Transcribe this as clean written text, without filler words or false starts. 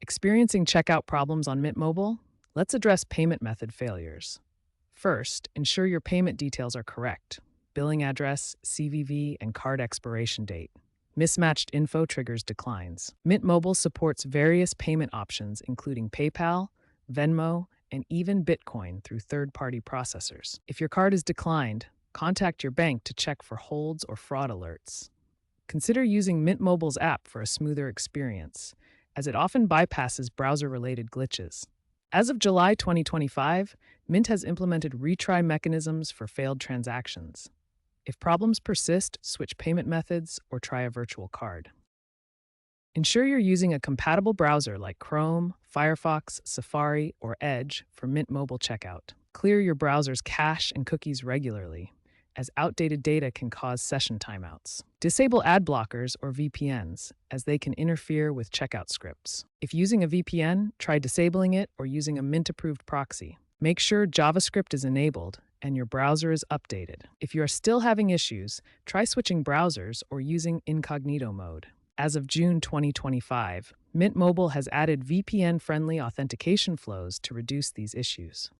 Experiencing checkout problems on Mint Mobile? Let's address payment method failures. First, ensure your payment details are correct: billing address, CVV, and card expiration date. Mismatched info triggers declines. Mint Mobile supports various payment options, including PayPal, Venmo, and even Bitcoin through third party processors. If your card is declined, contact your bank to check for holds or fraud alerts. Consider using Mint Mobile's app for a smoother experience, as it often bypasses browser related glitches. As of July 2025, Mint has implemented retry mechanisms for failed transactions. If problems persist, switch payment methods or try a virtual card. Ensure you're using a compatible browser like Chrome, Firefox, Safari, or Edge for Mint Mobile checkout. Clear your browser's cache and cookies regularly, as outdated data can cause session timeouts. Disable ad blockers or VPNs, as they can interfere with checkout scripts. If using a VPN, try disabling it or using a Mint-approved proxy. Make sure JavaScript is enabled and your browser is updated. If you are still having issues, try switching browsers or using incognito mode. As of June 2025, Mint Mobile has added VPN-friendly authentication flows to reduce these issues.